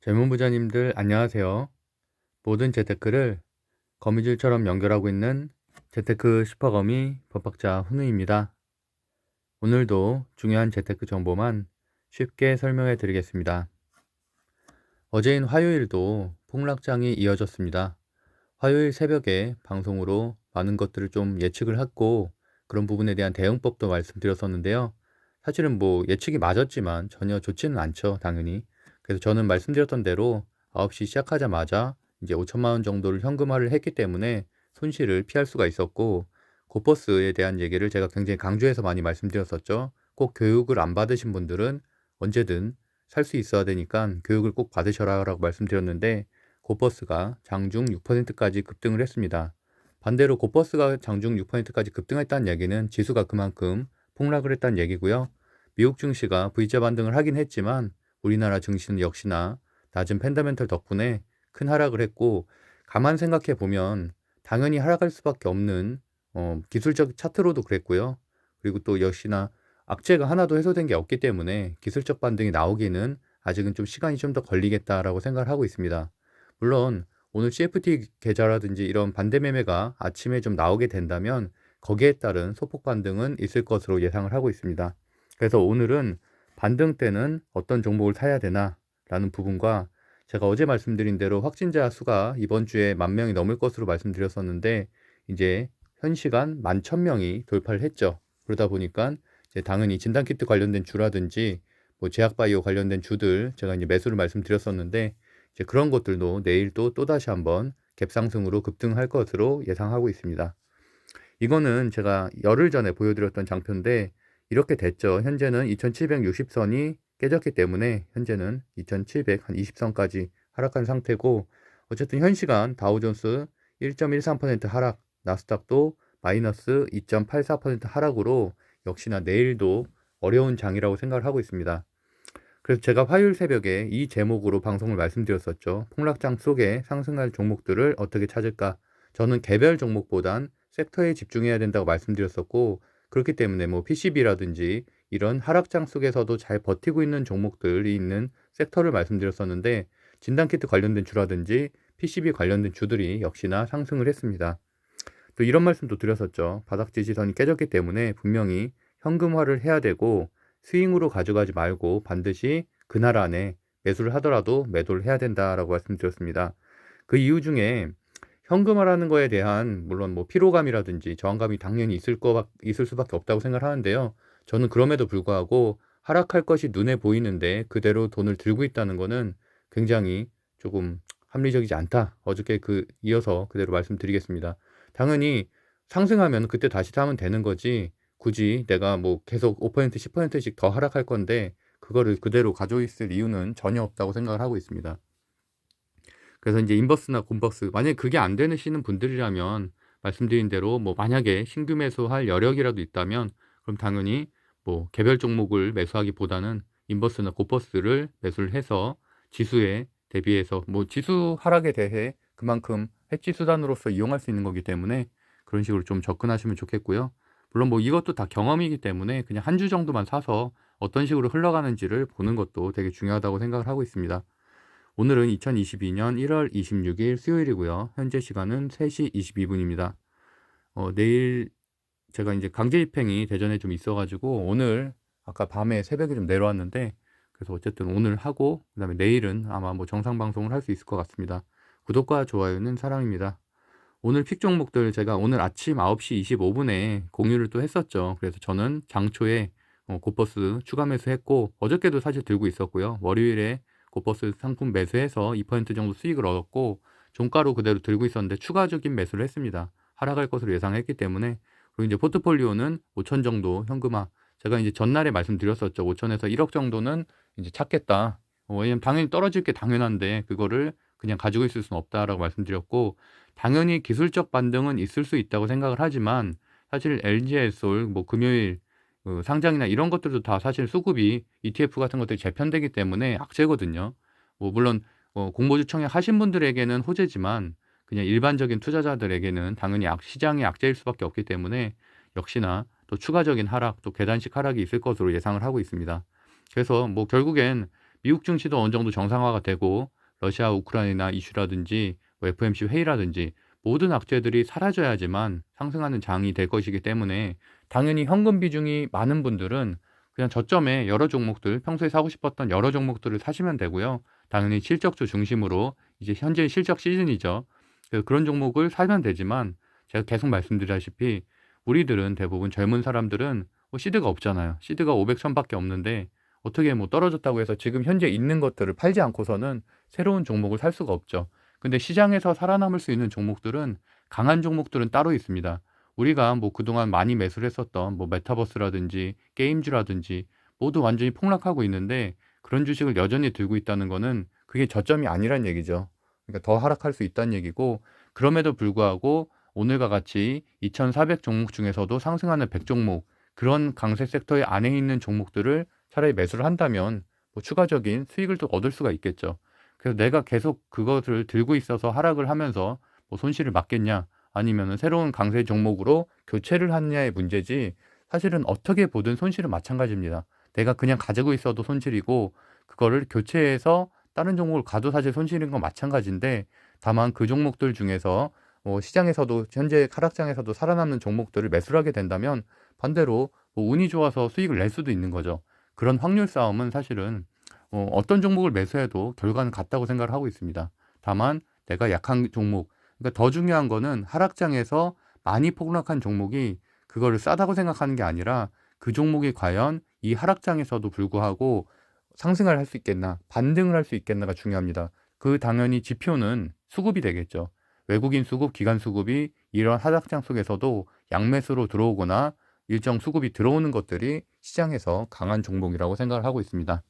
재무부자님들 안녕하세요. 모든 재테크를 거미줄처럼 연결하고 있는 재테크 슈퍼거미 법학자 훈우입니다. 오늘도 중요한 재테크 정보만 쉽게 설명해 드리겠습니다. 어제인 화요일도 폭락장이 이어졌습니다. 화요일 새벽에 방송으로 많은 것들을 좀 예측을 했고 그런 부분에 대한 대응법도 말씀드렸었는데요. 사실은 뭐 예측이 맞았지만 전혀 좋지는 않죠, 당연히. 그래서 저는 말씀드렸던 대로 9시 시작하자마자 이제 5천만 원 정도를 현금화를 했기 때문에 손실을 피할 수가 있었고, 고버스에 대한 얘기를 제가 굉장히 강조해서 많이 말씀드렸었죠. 꼭 교육을 안 받으신 분들은 언제든 살 수 있어야 되니까 교육을 꼭 받으셔라 라고 말씀드렸는데, 고버스가 장중 6%까지 급등을 했습니다. 반대로 고버스가 장중 6%까지 급등했다는 얘기는 지수가 그만큼 폭락을 했다는 얘기고요. 미국 증시가 V자 반등을 하긴 했지만 우리나라 증시는 역시나 낮은 펀더멘털 덕분에 큰 하락을 했고, 가만 생각해 보면 당연히 하락할 수밖에 없는 기술적 차트로도 그랬고요. 그리고 또 역시나 악재가 하나도 해소된 게 없기 때문에 기술적 반등이 나오기는 아직은 좀 시간이 좀 더 걸리겠다라고 생각을 하고 있습니다. 물론 오늘 CFT 계좌라든지 이런 반대 매매가 아침에 좀 나오게 된다면 거기에 따른 소폭 반등은 있을 것으로 예상을 하고 있습니다. 그래서 오늘은 반등 때는 어떤 종목을 사야 되나 라는 부분과, 제가 어제 말씀드린 대로 확진자 수가 이번 주에 10,000명이 넘을 것으로 말씀드렸었는데 이제 현 시간 11,000명이 돌파를 했죠. 그러다 보니까 이제 당연히 진단키트 관련된 주라든지 뭐 제약바이오 관련된 주들 제가 이제 매수를 말씀드렸었는데, 이제 그런 것들도 내일 또다시 한번 갭상승으로 급등할 것으로 예상하고 있습니다. 이거는 제가 열흘 전에 보여드렸던 장표인데 이렇게 됐죠. 현재는 2760선이 깨졌기 때문에 현재는 2720선까지 하락한 상태고, 어쨌든 현 시간 다우존스 1.13% 하락, 나스닥도 마이너스 2.84% 하락으로 역시나 내일도 어려운 장이라고 생각을 하고 있습니다. 그래서 제가 화요일 새벽에 이 제목으로 방송을 말씀드렸었죠. 폭락장 속에 상승할 종목들을 어떻게 찾을까? 저는 개별 종목보단 섹터에 집중해야 된다고 말씀드렸었고, 그렇기 때문에 뭐 PCB라든지 이런 하락장 속에서도 잘 버티고 있는 종목들이 있는 섹터를 말씀드렸었는데, 진단키트 관련된 주라든지 PCB 관련된 주들이 역시나 상승을 했습니다. 또 이런 말씀도 드렸었죠. 바닥 지지선이 깨졌기 때문에 분명히 현금화를 해야 되고 스윙으로 가져가지 말고 반드시 그날 안에 매수를 하더라도 매도를 해야 된다라고 말씀드렸습니다. 그 이유 중에 현금화라는 거에 대한 물론 뭐 피로감이라든지 저항감이 당연히 있을 수밖에 없다고 생각하는데요. 저는 그럼에도 불구하고 하락할 것이 눈에 보이는데 그대로 돈을 들고 있다는 거는 굉장히 조금 합리적이지 않다. 어저께 이어서 그대로 말씀드리겠습니다. 당연히 상승하면 그때 다시 사면 되는 거지, 굳이 내가 뭐 계속 5% 10%씩 더 하락할 건데 그거를 그대로 가지고 있을 이유는 전혀 없다고 생각을 하고 있습니다. 그래서 이제 인버스나 곤버스, 만약에 그게 안 되시는 분들이라면 말씀드린 대로 뭐 만약에 신규 매수할 여력이라도 있다면 그럼 당연히 뭐 개별 종목을 매수하기보다는 인버스나 곤버스를 매수를 해서 지수에 대비해서 뭐 지수 하락에 대해 그만큼 해지 수단으로서 이용할 수 있는 거기 때문에 그런 식으로 좀 접근하시면 좋겠고요. 물론 뭐 이것도 다 경험이기 때문에 그냥 한 주 정도만 사서 어떤 식으로 흘러가는지를 보는 것도 되게 중요하다고 생각을 하고 있습니다. 오늘은 2022년 1월 26일 수요일이고요. 현재 시간은 3시 22분입니다. 내일 제가 이제 강제 집행이 대전에 좀 있어가지고 오늘 아까 밤에 새벽에 좀 내려왔는데, 그래서 어쨌든 오늘 하고 그다음에 내일은 아마 뭐 정상 방송을 할 수 있을 것 같습니다. 구독과 좋아요는 사랑입니다. 오늘 픽 종목들 제가 오늘 아침 9시 25분에 공유를 또 했었죠. 그래서 저는 장초에 고버스 추가 매수했고 어저께도 사실 들고 있었고요. 월요일에 고버스 상품 매수해서 2% 정도 수익을 얻었고 종가로 그대로 들고 있었는데 추가적인 매수를 했습니다. 하락할 것으로 예상했기 때문에. 그리고 이제 포트폴리오는 5천 정도 현금화. 제가 이제 전날에 말씀드렸었죠. 5천에서 1억 정도는 이제 찾겠다. 왜냐면 당연히 떨어질 게 당연한데 그거를 그냥 가지고 있을 수는 없다라고 말씀드렸고, 당연히 기술적 반등은 있을 수 있다고 생각을 하지만 사실 LG에솔 뭐 금요일 상장이나 이런 것들도 다 사실 수급이 ETF 같은 것들이 재편되기 때문에 악재거든요. 뭐 물론 공모주 청약 하신 분들에게는 호재지만 그냥 일반적인 투자자들에게는 당연히 시장의 악재일 수밖에 없기 때문에 역시나 또 추가적인 하락, 또 계단식 하락이 있을 것으로 예상을 하고 있습니다. 그래서 뭐 결국엔 미국 증시도 어느 정도 정상화가 되고 러시아 우크라이나 이슈라든지 뭐 FOMC 회의라든지 모든 악재들이 사라져야지만 상승하는 장이 될 것이기 때문에 당연히 현금 비중이 많은 분들은 그냥 저점에 여러 종목들 평소에 사고 싶었던 여러 종목들을 사시면 되고요. 당연히 실적주 중심으로 이제 현재 실적 시즌이죠. 그런 종목을 사면 되지만 제가 계속 말씀드렸다시피 우리들은 대부분 젊은 사람들은 뭐 시드가 없잖아요. 시드가 500, 1000밖에 없는데 어떻게 뭐 떨어졌다고 해서 지금 현재 있는 것들을 팔지 않고서는 새로운 종목을 살 수가 없죠. 근데 시장에서 살아남을 수 있는 종목들은 강한 종목들은 따로 있습니다. 우리가 뭐 그동안 많이 매수를 했었던 뭐 메타버스라든지 게임주라든지 모두 완전히 폭락하고 있는데 그런 주식을 여전히 들고 있다는 거는 그게 저점이 아니란 얘기죠. 그러니까 더 하락할 수 있다는 얘기고 그럼에도 불구하고 오늘과 같이 2,400 종목 중에서도 상승하는 100 종목 그런 강세 섹터의 안에 있는 종목들을 차라리 매수를 한다면 뭐 추가적인 수익을 또 얻을 수가 있겠죠. 그래서 내가 계속 그것을 들고 있어서 하락을 하면서 뭐 손실을 막겠냐 아니면은 새로운 강세 종목으로 교체를 하느냐의 문제지 사실은 어떻게 보든 손실은 마찬가지입니다. 내가 그냥 가지고 있어도 손실이고 그거를 교체해서 다른 종목을 가도 사실 손실인 건 마찬가지인데 다만 그 종목들 중에서 뭐 시장에서도 현재 하락장에서도 살아남는 종목들을 매수를 하게 된다면 반대로 뭐 운이 좋아서 수익을 낼 수도 있는 거죠. 그런 확률 싸움은 사실은 어떤 종목을 매수해도 결과는 같다고 생각을 하고 있습니다. 다만 내가 약한 종목, 그러니까 더 중요한 거는 하락장에서 많이 폭락한 종목이 그거를 싸다고 생각하는 게 아니라 그 종목이 과연 이 하락장에서도 불구하고 상승을 할 수 있겠나, 반등을 할 수 있겠나가 중요합니다. 그 당연히 지표는 수급이 되겠죠. 외국인 수급, 기관 수급이 이런 하락장 속에서도 양매수로 들어오거나 일정 수급이 들어오는 것들이 시장에서 강한 종목이라고 생각을 하고 있습니다.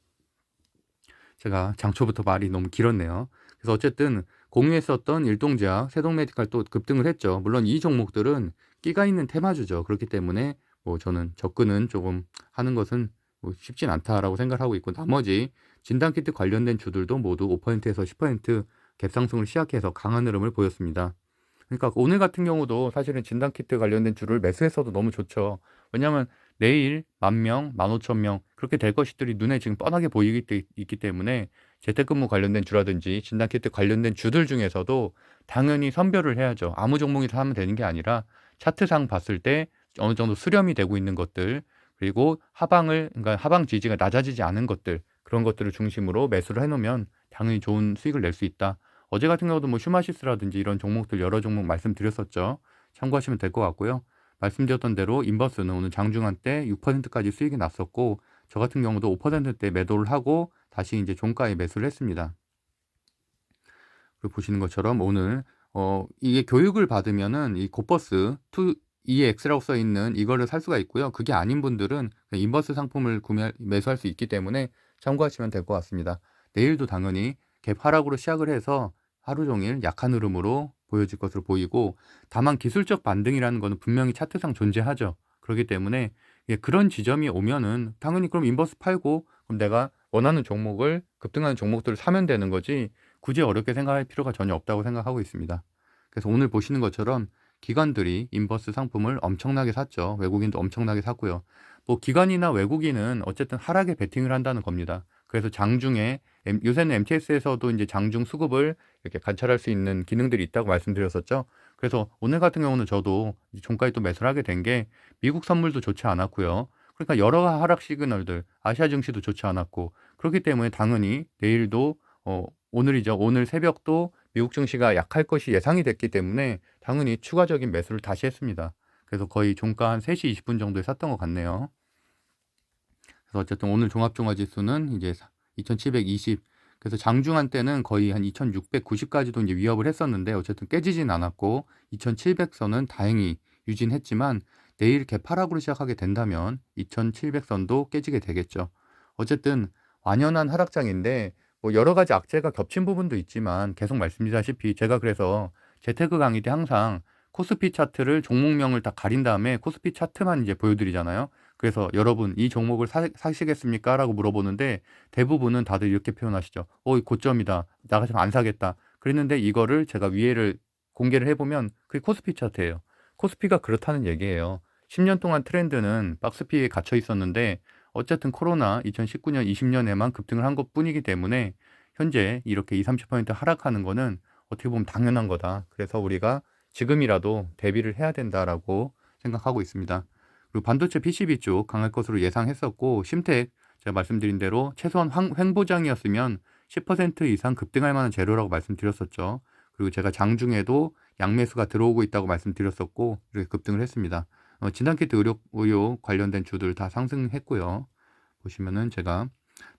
제가 장초부터 말이 너무 길었네요. 그래서 어쨌든 공유했었던 일동제약, 세동메디칼 또 급등을 했죠. 물론 이 종목들은 끼가 있는 테마주죠. 그렇기 때문에 뭐 저는 접근은 조금 하는 것은 뭐 쉽진 않다라고 생각을 하고 있고 나머지 진단키트 관련된 주들도 모두 5%에서 10% 갭상승을 시작해서 강한 흐름을 보였습니다. 그러니까 오늘 같은 경우도 사실은 진단키트 관련된 주를 매수했어도 너무 좋죠. 왜냐하면 내일 10,000명, 15,000명 그렇게 될 것들이 눈에 지금 뻔하게 있기 때문에 재택근무 관련된 주라든지 진단키트 관련된 주들 중에서도 당연히 선별을 해야죠. 아무 종목이 사면 되는 게 아니라 차트상 봤을 때 어느 정도 수렴이 되고 있는 것들 그리고 그러니까 하방 지지가 낮아지지 않은 것들 그런 것들을 중심으로 매수를 해놓으면 당연히 좋은 수익을 낼 수 있다. 어제 같은 경우도 뭐 슈마시스라든지 이런 종목들 여러 종목 말씀드렸었죠. 참고하시면 될 것 같고요. 말씀드렸던 대로 인버스는 오늘 장중한 때 6%까지 수익이 났었고 저 같은 경우도 5%대 매도를 하고 다시 이제 종가에 매수를 했습니다. 그리고 보시는 것처럼 오늘 이게 교육을 받으면은 이 곧버스 2EX라고 써 있는 이거를 살 수가 있고요. 그게 아닌 분들은 인버스 상품을 매수할 수 있기 때문에 참고하시면 될 것 같습니다. 내일도 당연히 갭 하락으로 시작을 해서 하루 종일 약한 흐름으로 보여질 것으로 보이고 다만 기술적 반등이라는 것은 분명히 차트상 존재하죠. 그렇기 때문에 그런 지점이 오면은 당연히 그럼 인버스 팔고 그럼 내가 원하는 종목을 급등하는 종목들을 사면 되는 거지 굳이 어렵게 생각할 필요가 전혀 없다고 생각하고 있습니다. 그래서 오늘 보시는 것처럼 기관들이 인버스 상품을 엄청나게 샀죠. 외국인도 엄청나게 샀고요. 뭐 기관이나 외국인은 어쨌든 하락에 베팅을 한다는 겁니다. 그래서 장중에 요새는 MTS에서도 이제 장중 수급을 이렇게 관찰할 수 있는 기능들이 있다고 말씀드렸었죠. 그래서 오늘 같은 경우는 저도 종가에 또 매수를 하게 된 게 미국 선물도 좋지 않았고요. 그러니까 여러 하락 시그널들, 아시아 증시도 좋지 않았고 그렇기 때문에 당연히 내일도 오늘이죠. 오늘 새벽도 미국 증시가 약할 것이 예상이 됐기 때문에 당연히 추가적인 매수를 다시 했습니다. 그래서 거의 종가 한 3시 20분 정도에 샀던 것 같네요. 그래서 어쨌든 오늘 종합종합지수는 이제 2720 그래서 장중한 때는 거의 한 2690까지도 이제 위협을 했었는데 어쨌든 깨지진 않았고 2700선은 다행히 유진했지만 내일 개파락으로 시작하게 된다면 2700선도 깨지게 되겠죠. 어쨌든 완연한 하락장인데 뭐 여러 가지 악재가 겹친 부분도 있지만 계속 말씀드렸다시피 제가 그래서 재테크 강의 때 항상 코스피 차트를 종목명을 다 가린 다음에 코스피 차트만 이제 보여드리잖아요. 그래서 여러분 이 종목을 사시겠습니까? 라고 물어보는데 대부분은 다들 이렇게 표현하시죠. 고점이다. 나 같으면 안 사겠다. 그랬는데 이거를 제가 위에를 공개를 해보면 그게 코스피 차트예요. 코스피가 그렇다는 얘기예요. 10년 동안 트렌드는 박스피에 갇혀 있었는데 어쨌든 코로나 2019년, 20년에만 급등을 한 것뿐이기 때문에 현재 이렇게 20-30% 하락하는 거는 어떻게 보면 당연한 거다. 그래서 우리가 지금이라도 대비를 해야 된다라고 생각하고 있습니다. 그리고 반도체 PCB 쪽 강할 것으로 예상했었고, 심택 제가 말씀드린 대로 최소한 횡보장이었으면 10% 이상 급등할 만한 재료라고 말씀드렸었죠. 그리고 제가 장중에도 양매수가 들어오고 있다고 말씀드렸었고, 이렇게 급등을 했습니다. 진단키트 의료 관련된 주들 다 상승했고요. 보시면은 제가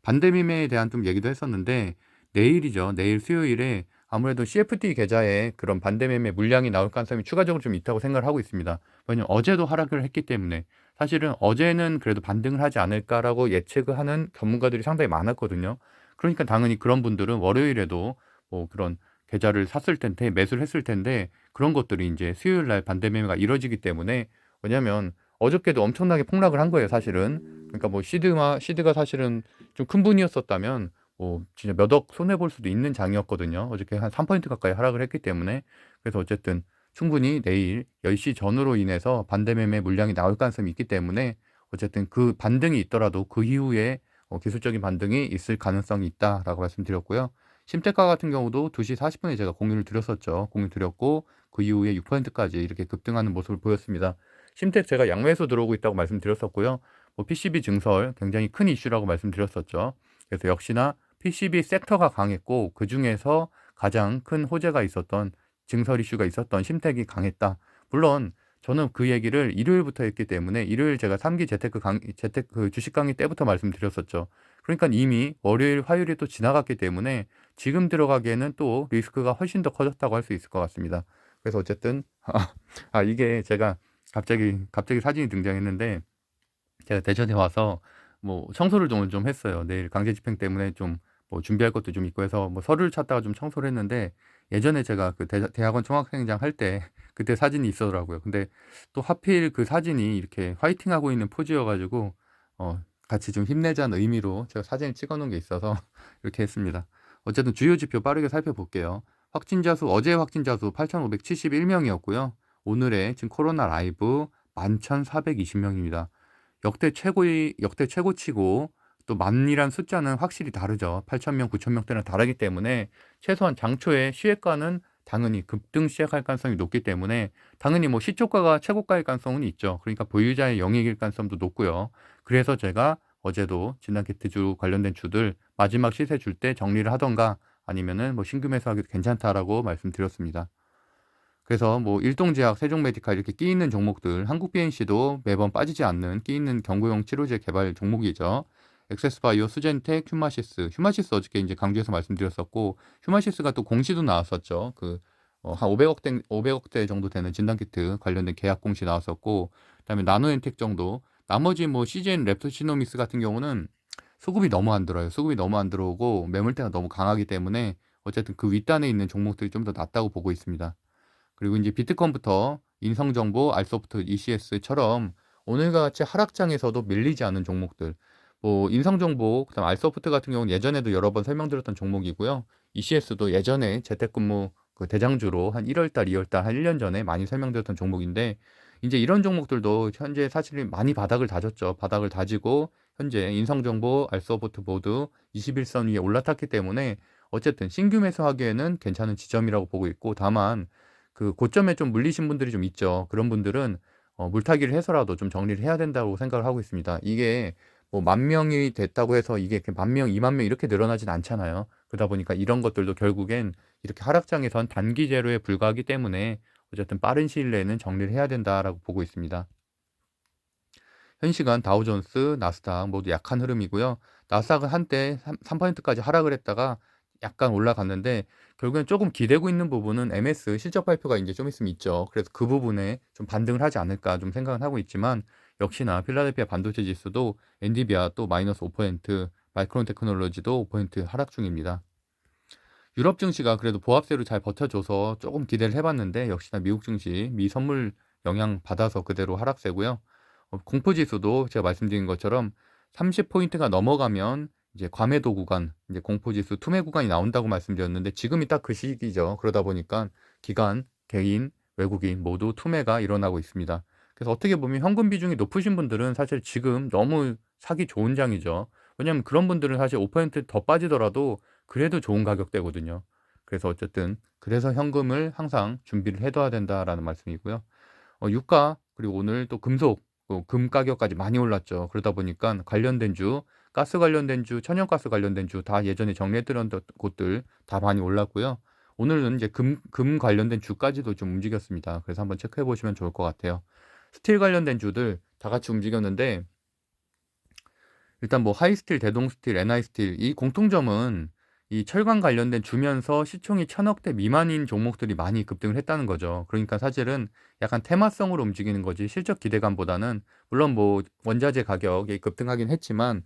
반대 매매에 대한 좀 얘기도 했었는데, 내일이죠. 내일 수요일에 아무래도 CFD 계좌에 그런 반대 매매 물량이 나올 가능성이 추가적으로 좀 있다고 생각을 하고 있습니다. 왜냐면 어제도 하락을 했기 때문에, 사실은 어제는 그래도 반등을 하지 않을까라고 예측을 하는 전문가들이 상당히 많았거든요. 그러니까 당연히 그런 분들은 월요일에도 뭐 그런 계좌를 샀을 텐데, 매수를 했을 텐데, 그런 것들이 이제 수요일 날 반대 매매가 이루어지기 때문에, 왜냐면 어저께도 엄청나게 폭락을 한 거예요, 사실은. 그러니까 뭐 시드가 사실은 좀 큰 분이었었다면 진짜 몇 억 손해 볼 수도 있는 장이었거든요. 어저께 한 3% 가까이 하락을 했기 때문에. 그래서 어쨌든 충분히 내일 10시 전후로 인해서 반대 매매 물량이 나올 가능성이 있기 때문에, 어쨌든 그 반등이 있더라도 그 이후에 기술적인 반등이 있을 가능성이 있다라고 말씀드렸고요. 심테카 같은 경우도 2시 40분에 제가 공유를 드렸었죠. 공유 드렸고, 그 이후에 6%까지 이렇게 급등하는 모습을 보였습니다. 심텍 제가 양매수 들어오고 있다고 말씀드렸었고요. PCB 증설 굉장히 큰 이슈라고 말씀드렸었죠. 그래서 역시나 PCB 섹터가 강했고, 그 중에서 가장 큰 호재가 있었던, 증설 이슈가 있었던 심텍이 강했다. 물론 저는 그 얘기를 일요일부터 했기 때문에, 일요일 제가 3기 재테크 주식 강의 때부터 말씀드렸었죠. 그러니까 이미 월요일, 화요일이 또 지나갔기 때문에 지금 들어가기에는 또 리스크가 훨씬 더 커졌다고 할 수 있을 것 같습니다. 그래서 어쨌든 이게 제가 갑자기 사진이 등장했는데, 제가 대전에 와서 뭐 청소를 좀 했어요. 내일 강제 집행 때문에 좀 뭐 준비할 것도 좀 있고 해서 뭐 서류를 찾다가 좀 청소를 했는데, 예전에 제가 그 대학원 총학생회장 할 때 그때 사진이 있었더라고요. 근데 또 하필 그 사진이 이렇게 화이팅하고 있는 포즈여가지고 같이 좀 힘내자는 의미로 제가 사진을 찍어 놓은 게 있어서 이렇게 했습니다. 어쨌든 주요 지표 빠르게 살펴볼게요. 확진자 수, 어제 확진자 수 8,571명이었고요. 오늘의 지금 코로나 라이브 11,420명입니다. 역대 최고치고, 또 만이란 숫자는 확실히 다르죠. 8,000명, 9,000명대랑 다르기 때문에 최소한 장초에 시혜가는 당연히 급등 시작할 가능성이 높기 때문에, 당연히 뭐 시초가가 최고가일 가능성은 있죠. 그러니까 보유자의 영익일 가능성도 높고요. 그래서 제가 어제도 진단키트주 관련된 주들 마지막 시세 줄 때 정리를 하던가, 아니면은 뭐 신규 매수하기도 괜찮다라고 말씀드렸습니다. 그래서 뭐 일동제약, 세종메디칼 이렇게 끼 있는 종목들, 한국BNC도 매번 빠지지 않는 끼 있는 경구용 치료제 개발 종목이죠. 엑세스바이오, 수젠텍, 휴마시스 어저께 이제 강조해서 말씀드렸었고, 휴마시스가 또 공시도 나왔었죠. 한 500억대 정도 되는 진단키트 관련된 계약 공시 나왔었고, 그다음에 나노엔텍 정도, 나머지 뭐 CGN 랩토시노믹스 같은 경우는 수급이 너무 안 들어요. 수급이 너무 안 들어오고 매물대가 너무 강하기 때문에 어쨌든 그 윗단에 있는 종목들이 좀 더 낫다고 보고 있습니다. 그리고 이제 비트컴부터 인성정보, 알소프트, ECS처럼 오늘과 같이 하락장에서도 밀리지 않은 종목들, 뭐 인성정보, 그다음 알소프트 같은 경우는 예전에도 여러 번 설명드렸던 종목이고요. ECS도 예전에 재택근무 그 대장주로 한 1월달, 2월달 한 1년 전에 많이 설명드렸던 종목인데, 이제 이런 종목들도 현재 사실 많이 바닥을 다졌죠. 바닥을 다지고 현재 인성정보, 알소프트 모두 21선 위에 올라탔기 때문에 어쨌든 신규 매수하기에는 괜찮은 지점이라고 보고 있고, 다만 그 고점에 좀 물리신 분들이 좀 있죠. 그런 분들은 물타기를 해서라도 좀 정리를 해야 된다고 생각을 하고 있습니다. 이게 뭐 10,000명이 됐다고 해서 이게 10,000명, 20,000명 이렇게 늘어나진 않잖아요. 그러다 보니까 이런 것들도 결국엔 이렇게 하락장에선 단기 재료에 불과하기 때문에 어쨌든 빠른 시일 내에는 정리를 해야 된다라고 보고 있습니다. 현 시간 다우존스, 나스닥 모두 약한 흐름이고요. 나스닥은 한때 3%까지 하락을 했다가 약간 올라갔는데, 결국엔 조금 기대고 있는 부분은 MS 실적 발표가 이제 좀 있으면 있죠. 그래서 그 부분에 좀 반등을 하지 않을까 좀 생각은 하고 있지만, 역시나 필라델피아 반도체 지수도 엔비디아 또 마이너스 5%, 마이크론 테크놀로지도 5% 하락 중입니다. 유럽 증시가 그래도 보합세로 잘 버텨줘서 조금 기대를 해봤는데, 역시나 미국 증시 미 선물 영향 받아서 그대로 하락세고요. 공포지수도 제가 말씀드린 것처럼 30포인트가 넘어가면 이제 과매도 구간, 이제 공포지수 투매 구간이 나온다고 말씀드렸는데, 지금이 딱 그 시기죠. 그러다 보니까 기관, 개인, 외국인 모두 투매가 일어나고 있습니다. 그래서 어떻게 보면 현금 비중이 높으신 분들은 사실 지금 너무 사기 좋은 장이죠. 왜냐하면 그런 분들은 사실 5%더 빠지더라도 그래도 좋은 가격대거든요. 그래서 어쨌든 그래서 현금을 항상 준비를 해 둬야 된다라는 말씀이고요. 유가 그리고 오늘 또 금속 금 가격까지 많이 올랐죠. 그러다 보니까 관련된 주, 가스 관련된 주, 천연가스 관련된 주 다 예전에 정리해 드렸던 곳들 다 많이 올랐고요. 오늘은 이제 금 관련된 주까지도 좀 움직였습니다. 그래서 한번 체크해 보시면 좋을 것 같아요. 스틸 관련된 주들 다 같이 움직였는데 일단 뭐 하이스틸, 대동스틸, NI스틸 이 공통점은 이 철강 관련된 주면서 시총이 1,000억대 미만인 종목들이 많이 급등을 했다는 거죠. 그러니까 사실은 약간 테마성으로 움직이는 거지 실적 기대감보다는 물론 뭐 원자재 가격이 급등하긴 했지만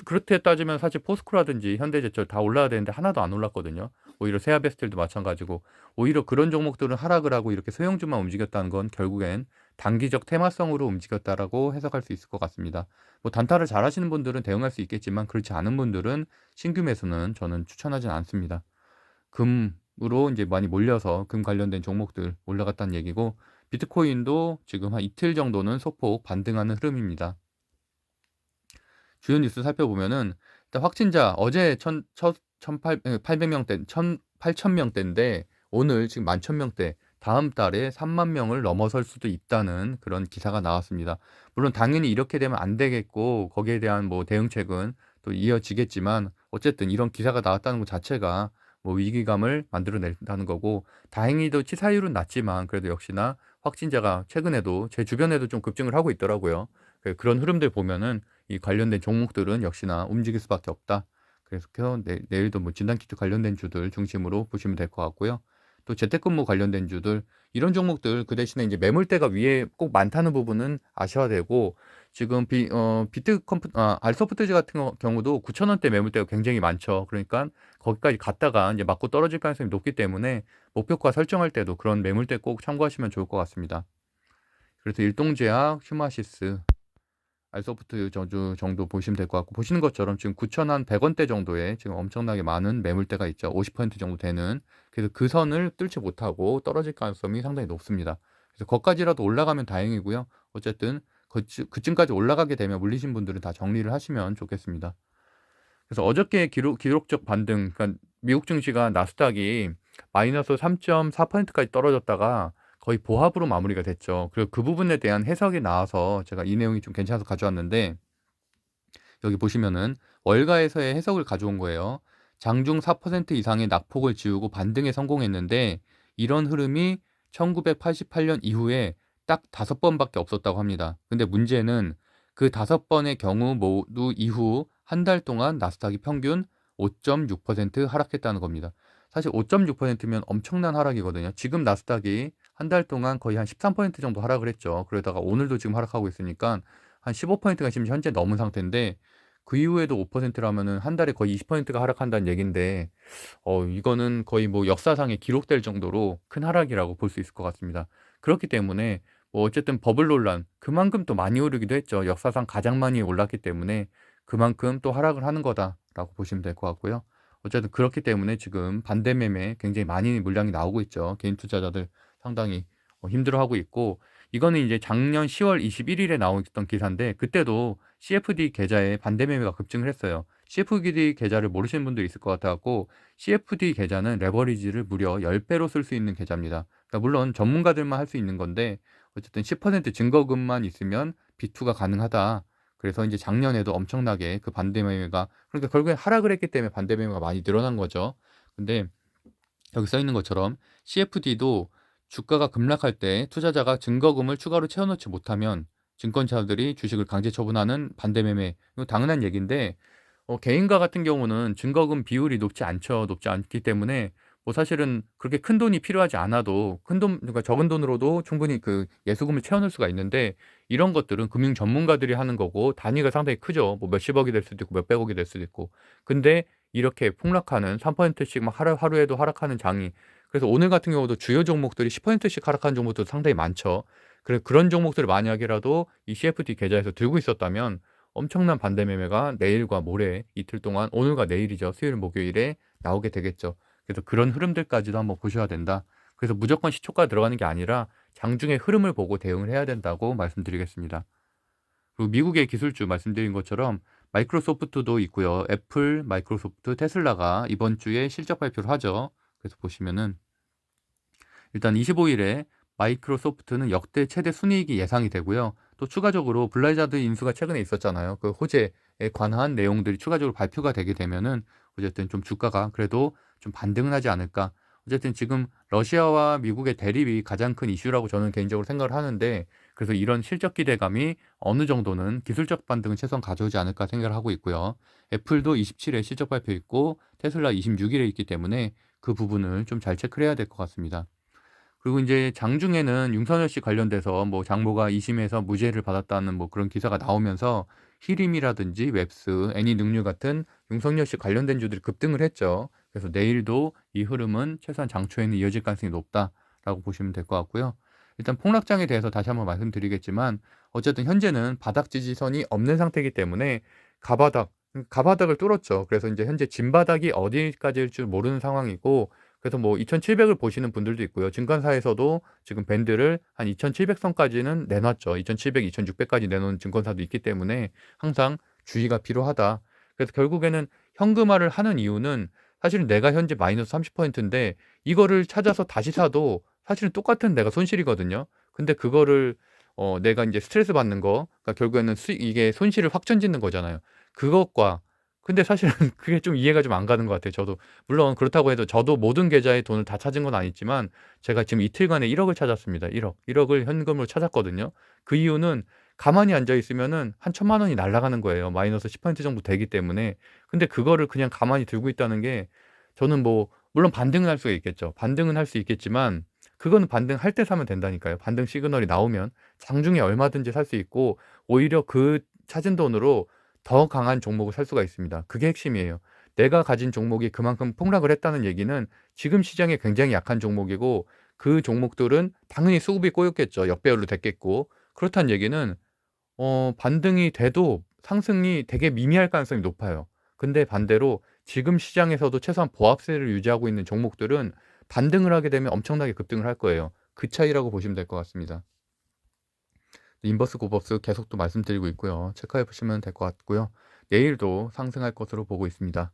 그렇게 따지면 사실 포스코라든지 현대제철 다 올라야 되는데 하나도 안 올랐거든요. 오히려 세아베스텔도 마찬가지고 오히려 그런 종목들은 하락을 하고 이렇게 소형주만 움직였다는 건 결국엔 단기적 테마성으로 움직였다라고 해석할 수 있을 것 같습니다. 뭐 단타를 잘 하시는 분들은 대응할 수 있겠지만 그렇지 않은 분들은 신규 매수는 저는 추천하진 않습니다. 금으로 이제 많이 몰려서 금 관련된 종목들 올라갔다는 얘기고 비트코인도 지금 한 이틀 정도는 소폭 반등하는 흐름입니다. 주요 뉴스 살펴보면은 일단 확진자 어제 800명대, 8,000명대인데 오늘 지금 11,000명대 다음 달에 3만 명을 넘어설 수도 있다는 그런 기사가 나왔습니다. 물론 당연히 이렇게 되면 안 되겠고 거기에 대한 뭐 대응책은 또 이어지겠지만 어쨌든 이런 기사가 나왔다는 것 자체가 뭐 위기감을 만들어낸다는 거고 다행히도 치사율은 낮지만 그래도 역시나 확진자가 최근에도 제 주변에도 좀 급증을 하고 있더라고요. 그런 흐름들 보면은 이 관련된 종목들은 역시나 움직일 수밖에 없다. 그래서 내일도 뭐 진단키트 관련된 주들 중심으로 보시면 될 것 같고요. 또 재택근무 관련된 주들 이런 종목들 그 대신에 이제 매물대가 위에 꼭 많다는 부분은 아셔야 되고 지금 알소프트즈 같은 경우도 9,000원대 매물대가 굉장히 많죠. 그러니까 거기까지 갔다가 이제 맞고 떨어질 가능성이 높기 때문에 목표가 설정할 때도 그런 매물대 꼭 참고하시면 좋을 것 같습니다. 그래서 일동제약, 휴마시스 알소프트 저주 정도 보시면 될 것 같고 보시는 것처럼 지금 9,100원대 정도에 지금 엄청나게 많은 매물대가 있죠. 50% 정도 되는. 그래서 그 선을 뚫지 못하고 떨어질 가능성이 상당히 높습니다. 그래서 거기까지라도 올라가면 다행이고요. 어쨌든 그쯤까지 올라가게 되면 물리신 분들은 다 정리를 하시면 좋겠습니다. 그래서 어저께 기록적 반등, 그러니까 미국 증시가 나스닥이 마이너스 3.4%까지 떨어졌다가 거의 보합으로 마무리가 됐죠. 그리고 그 부분에 대한 해석이 나와서 제가 이 내용이 좀 괜찮아서 가져왔는데 여기 보시면은 월가에서의 해석을 가져온 거예요. 장중 4% 이상의 낙폭을 지우고 반등에 성공했는데 이런 흐름이 1988년 이후에 딱 5번밖에 없었다고 합니다. 근데 문제는 그 5번의 경우 모두 이후 한 달 동안 나스닥이 평균 5.6% 하락했다는 겁니다. 사실 5.6%면 엄청난 하락이거든요. 지금 나스닥이 한 달 동안 거의 한 13% 정도 하락을 했죠. 그러다가 오늘도 지금 하락하고 있으니까 한 15%가 지금 현재 넘은 상태인데 그 이후에도 5%라면은 한 달에 거의 20%가 하락한다는 얘긴데 이거는 거의 뭐 역사상에 기록될 정도로 큰 하락이라고 볼 수 있을 것 같습니다. 그렇기 때문에 뭐 어쨌든 버블 논란 그만큼 또 많이 오르기도 했죠. 역사상 가장 많이 올랐기 때문에 그만큼 또 하락을 하는 거다라고 보시면 될 것 같고요. 어쨌든 그렇기 때문에 지금 반대 매매 굉장히 많이 물량이 나오고 있죠. 개인 투자자들 상당히 힘들어하고 있고 이거는 이제 작년 10월 21일에 나왔던 기사인데 그때도 CFD 계좌에 반대 매매가 급증을 했어요. CFD 계좌를 모르시는 분도 있을 것 같아갖고 CFD 계좌는 레버리지를 무려 10배로 쓸 수 있는 계좌입니다. 그러니까 물론 전문가들만 할 수 있는 건데 어쨌든 10% 증거금만 있으면 B2가 가능하다. 그래서 이제 작년에도 엄청나게 그 반대 매매가 그러니까 결국에 하락을 했기 때문에 반대 매매가 많이 늘어난 거죠. 근데 여기 써 있는 것처럼 CFD도 주가가 급락할 때 투자자가 증거금을 추가로 채워넣지 못하면 증권사들이 주식을 강제 처분하는 반대 매매 이거 당연한 얘기인데 개인가 같은 경우는 증거금 비율이 높지 않죠. 높지 않기 때문에 뭐 사실은 그렇게 큰 돈이 필요하지 않아도 그러니까 적은 돈으로도 충분히 그 예수금을 채워넣을 수가 있는데 이런 것들은 금융 전문가들이 하는 거고 단위가 상당히 크죠. 뭐 몇십억이 될 수도 있고 몇백억이 될 수도 있고. 근데 이렇게 폭락하는 3%씩 막 하루에도 하락하는 장이 그래서 오늘 같은 경우도 주요 종목들이 10%씩 하락하는 종목도 상당히 많죠. 그런 종목들을 만약이라도 이 CFD 계좌에서 들고 있었다면 엄청난 반대 매매가 내일과 모레 이틀 동안 오늘과 내일이죠. 수요일 목요일에 나오게 되겠죠. 그래서 그런 흐름들까지도 한번 보셔야 된다. 그래서 무조건 시초가 들어가는 게 아니라 장중의 흐름을 보고 대응을 해야 된다고 말씀드리겠습니다. 그리고 미국의 기술주 말씀드린 것처럼 마이크로소프트도 있고요. 애플, 마이크로소프트, 테슬라가 이번 주에 실적 발표를 하죠. 그래서 보시면은 일단 25일에 마이크로소프트는 역대 최대 순이익이 예상이 되고요. 또 추가적으로 블라이자드 인수가 최근에 있었잖아요. 그 호재에 관한 내용들이 추가적으로 발표가 되게 되면은 어쨌든 좀 주가가 그래도 좀 반등은 하지 않을까. 어쨌든 지금 러시아와 미국의 대립이 가장 큰 이슈라고 저는 개인적으로 생각을 하는데, 그래서 이런 실적 기대감이 어느 정도는 기술적 반등은 최소한 가져오지 않을까 생각을 하고 있고요. 애플도 27일 실적 발표 있고 테슬라 26일에 있기 때문에 그 부분을 좀 잘 체크를 해야 될 것 같습니다. 그리고 이제 장중에는 윤석열 씨 관련돼서 뭐 장모가 2심에서 무죄를 받았다는 뭐 그런 기사가 나오면서 히림이라든지 웹스, 애니능류 같은 윤석열 씨 관련된 주들이 급등을 했죠. 그래서 내일도 이 흐름은 최소한 장초에는 이어질 가능성이 높다라고 보시면 될 것 같고요. 일단 폭락장에 대해서 다시 한번 말씀드리겠지만 어쨌든 현재는 바닥 지지선이 없는 상태이기 때문에 가바닥을 뚫었죠. 그래서 이제 현재 진바닥이 어디까지일 줄 모르는 상황이고, 그래서 뭐 2,700을 보시는 분들도 있고요. 증권사에서도 지금 밴드를 한 2,700선까지는 내놨죠. 2,700, 2,600까지 내놓은 증권사도 있기 때문에 항상 주의가 필요하다. 그래서 결국에는 현금화를 하는 이유는 사실은 내가 현재 마이너스 30%인데 이거를 찾아서 다시 사도 사실은 똑같은 내가 손실이거든요. 근데 그거를 내가 이제 스트레스 받는 거, 그러니까 결국에는 이게 손실을 확전짓는 거잖아요. 그것과 근데 사실은 그게 좀 이해가 좀 안 가는 것 같아요. 저도 물론 그렇다고 해도 저도 모든 계좌에 돈을 다 찾은 건 아니지만 제가 지금 이틀간에 1억을 찾았습니다. 1억을 현금으로 찾았거든요. 그 이유는 가만히 앉아 있으면은 한 1,000만 원이 날아가는 거예요. 마이너스 10% 정도 되기 때문에. 근데 그거를 그냥 가만히 들고 있다는 게 저는 뭐 물론 반등은 할 수가 있겠죠. 반등은 할 수 있겠지만 그거는 반등할 때 사면 된다니까요. 반등 시그널이 나오면 장중에 얼마든지 살 수 있고 오히려 그 찾은 돈으로 더 강한 종목을 살 수가 있습니다. 그게 핵심이에요. 내가 가진 종목이 그만큼 폭락을 했다는 얘기는 지금 시장에 굉장히 약한 종목이고 그 종목들은 당연히 수급이 꼬였겠죠. 역배열로 됐겠고. 그렇다는 얘기는 반등이 돼도 상승이 되게 미미할 가능성이 높아요. 근데 반대로 지금 시장에서도 최소한 보합세를 유지하고 있는 종목들은 반등을 하게 되면 엄청나게 급등을 할 거예요. 그 차이라고 보시면 될 것 같습니다. 인버스 고버스 계속 또 말씀드리고 있고요. 체크해 보시면 될 것 같고요. 내일도 상승할 것으로 보고 있습니다.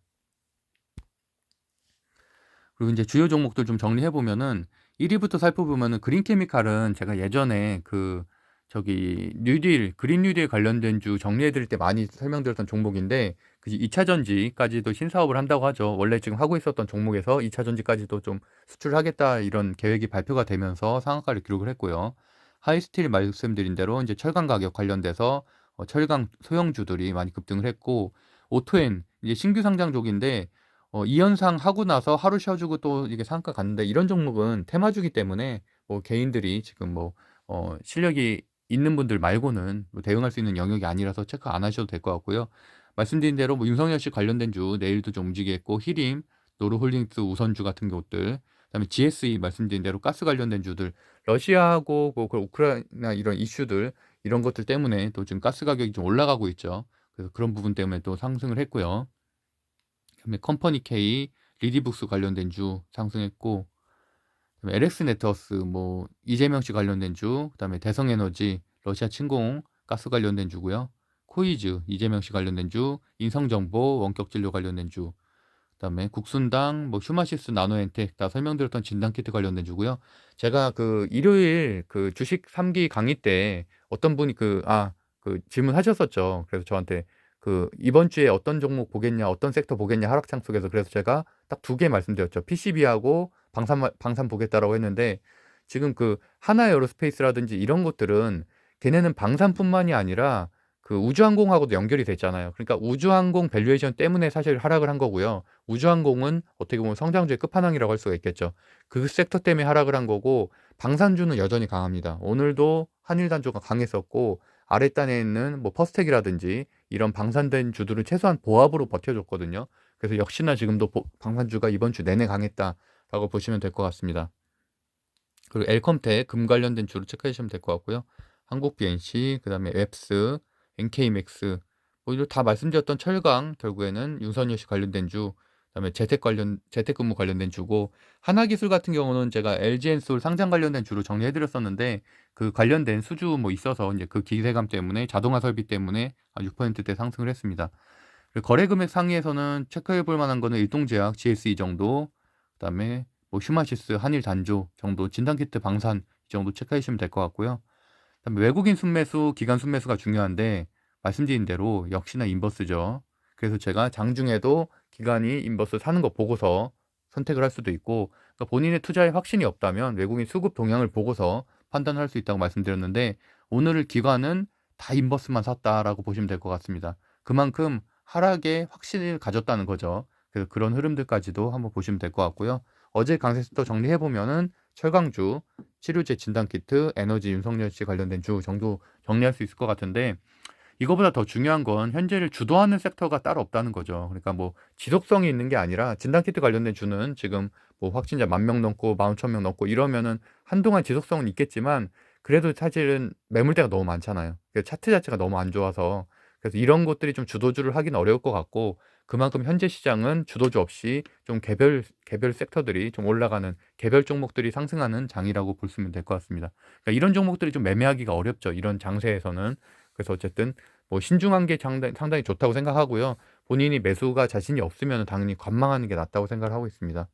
그리고 이제 주요 종목들 좀 정리해 보면은 1위부터 살펴보면은 그린케미칼은 제가 예전에 그 저기 뉴딜, 그린 뉴딜 관련된 주 정리해 드릴 때 많이 설명드렸던 종목인데, 그 2차 전지까지도 신사업을 한다고 하죠. 원래 지금 하고 있었던 종목에서 2차 전지까지도 좀 수출하겠다 이런 계획이 발표가 되면서 상한가를 기록을 했고요. 하이스틸 말씀드린 대로 이제 철강 가격 관련돼서 철강 소형주들이 많이 급등을 했고, 오토엔 이제 신규 상장족인데 이 현상 하고 나서 하루 쉬어주고 또 이게 상한가 갔는데, 이런 종목은 테마주기 때문에 뭐 개인들이 지금 뭐 실력이 있는 분들 말고는 뭐 대응할 수 있는 영역이 아니라서 체크 안 하셔도 될 것 같고요. 말씀드린 대로 뭐 윤석열 씨 관련된 주 내일도 좀 움직이겠고, 히림, 노르홀딩스 우선주 같은 것들, 그다음에 GSE 말씀드린 대로 가스 관련된 주들, 러시아하고 뭐 그 우크라이나 이런 이슈들, 이런 것들 때문에 또 지금 가스 가격이 좀 올라가고 있죠. 그래서 그런 부분 때문에 또 상승을 했고요. 그다음에 컴퍼니 K, 리디북스 관련된 주 상승했고, 그다음에 LX 네트워스 뭐 이재명 씨 관련된 주, 그다음에 대성에너지 러시아 침공 가스 관련된 주고요. 코이즈 이재명 씨 관련된 주, 인성정보 원격진료 관련된 주, 그다음에 국순당 뭐 휴마시스 나노엔텍 다 설명드렸던 진단키트 관련된 주고요. 제가 그 일요일 그 주식 3기 강의 때 어떤 분이 그 질문하셨었죠. 그래서 저한테 그 이번 주에 어떤 종목 보겠냐, 어떤 섹터 보겠냐 하락장 속에서, 그래서 제가 딱 두 개 말씀드렸죠. PCB하고 방산 보겠다라고 했는데, 지금 그 하나에어로스페이스라든지 이런 것들은 걔네는 방산뿐만이 아니라 그 우주항공하고도 연결이 됐잖아요. 그러니까 우주항공 밸류에이션 때문에 사실 하락을 한 거고요. 우주항공은 어떻게 보면 성장주의 끝판왕이라고 할 수가 있겠죠. 그 섹터 때문에 하락을 한 거고, 방산주는 여전히 강합니다. 오늘도 한일단조가 강했었고, 아랫단에 있는 뭐 퍼스텍이라든지 이런 방산된 주들은 최소한 보합으로 버텨줬거든요. 그래서 역시나 지금도 방산주가 이번 주 내내 강했다라고 보시면 될 것 같습니다. 그리고 엘컴텍 금 관련된 주로 체크해 주시면 될 것 같고요. 한국 BNC, 그다음에 웹스, NK맥스, 뭐 이거 다 말씀드렸던 철강, 결국에는 윤선열 씨 관련된 주, 그다음에 재택근무 관련된 주고, 하나기술 같은 경우는 제가 LG엔솔 상장 관련된 주로 정리해 드렸었는데, 그 관련된 수주 뭐 있어서 이제 그 기세감 때문에, 자동화 설비 때문에 6%대 상승을 했습니다. 그리고 거래 금액 상위에서는 체크해 볼 만한 거는 일동제약, GSE 정도, 그다음에 뭐 휴마시스, 한일 단조 정도, 진단키트, 방산 이 정도 체크하시면 될 것 같고요. 그다음에 외국인 순매수, 기관 순매수가 중요한데, 말씀드린 대로 역시나 인버스죠. 그래서 제가 장중에도 기관이 인버스 사는 거 보고서 선택을 할 수도 있고, 그러니까 본인의 투자에 확신이 없다면 외국인 수급 동향을 보고서 판단할 수 있다고 말씀드렸는데, 오늘 기관은 다 인버스만 샀다라고 보시면 될 것 같습니다. 그만큼 하락에 확신을 가졌다는 거죠. 그래서 그런 흐름들까지도 한번 보시면 될 것 같고요. 어제 강세부터 정리해 보면은 철강주, 치료제, 진단키트, 에너지, 윤석열 씨 관련된 주 정도 정리할 수 있을 것 같은데, 이거보다 더 중요한 건 현재를 주도하는 섹터가 따로 없다는 거죠. 그러니까 뭐 지속성이 있는 게 아니라, 진단키트 관련된 주는 지금 뭐 확진자 10,000명 넘고 41,000명 넘고 이러면은 한동안 지속성은 있겠지만, 그래도 사실은 매물대가 너무 많잖아요. 차트 자체가 너무 안 좋아서, 그래서 이런 것들이 좀 주도주를 하기는 어려울 것 같고, 그만큼 현재 시장은 주도주 없이 좀 개별 섹터들이 좀 올라가는, 개별 종목들이 상승하는 장이라고 볼 수 있으면 될 것 같습니다. 그러니까 이런 종목들이 좀 매매하기가 어렵죠, 이런 장세에서는. 그래서 어쨌든 뭐 신중한 게 상당히 좋다고 생각하고요. 본인이 매수가 자신이 없으면 당연히 관망하는 게 낫다고 생각을 하고 있습니다.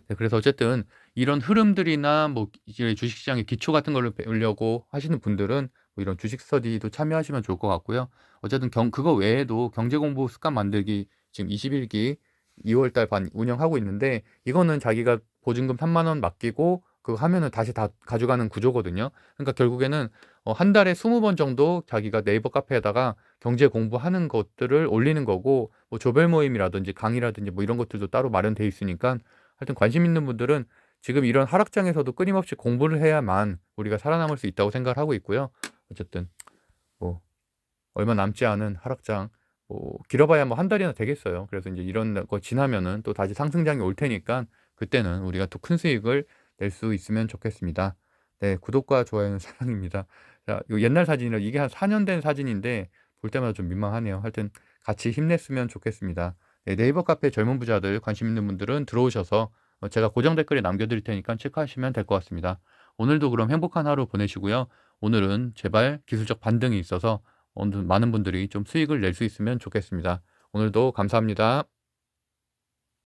네, 그래서 어쨌든 이런 흐름들이나 뭐 이제 주식시장의 기초 같은 거를 배우려고 하시는 분들은 뭐 이런 주식 스터디도 참여하시면 좋을 것 같고요. 어쨌든 그거 외에도 경제 공부 습관 만들기 지금 21기 2월 달 반 운영하고 있는데, 이거는 자기가 보증금 3만 원 맡기고 그거 하면은 다시 다 가져가는 구조거든요. 그러니까 결국에는 한 달에 20번 정도 자기가 네이버 카페에다가 경제 공부하는 것들을 올리는 거고, 뭐 조별 모임이라든지 강의라든지 뭐 이런 것들도 따로 마련돼 있으니까, 하여튼 관심 있는 분들은 지금 이런 하락장에서도 끊임없이 공부를 해야만 우리가 살아남을 수 있다고 생각을 하고 있고요. 어쨌든 뭐 얼마 남지 않은 하락장, 뭐 길어봐야 뭐 한 달이나 되겠어요. 그래서 이제 이런 거 지나면은 또 다시 상승장이 올 테니까, 그때는 우리가 또 큰 수익을 낼 수 있으면 좋겠습니다. 네, 구독과 좋아요는 사랑입니다. 자, 이거 옛날 사진이라 이게 한 4년 된 사진인데 볼 때마다 좀 민망하네요. 하여튼 같이 힘냈으면 좋겠습니다. 네, 네이버 카페 젊은 부자들 관심 있는 분들은 들어오셔서 제가 고정 댓글에 남겨드릴 테니까 체크하시면 될 것 같습니다. 오늘도 그럼 행복한 하루 보내시고요. 오늘은 제발 기술적 반등이 있어서 오늘 많은 분들이 좀 수익을 낼 수 있으면 좋겠습니다. 오늘도 감사합니다.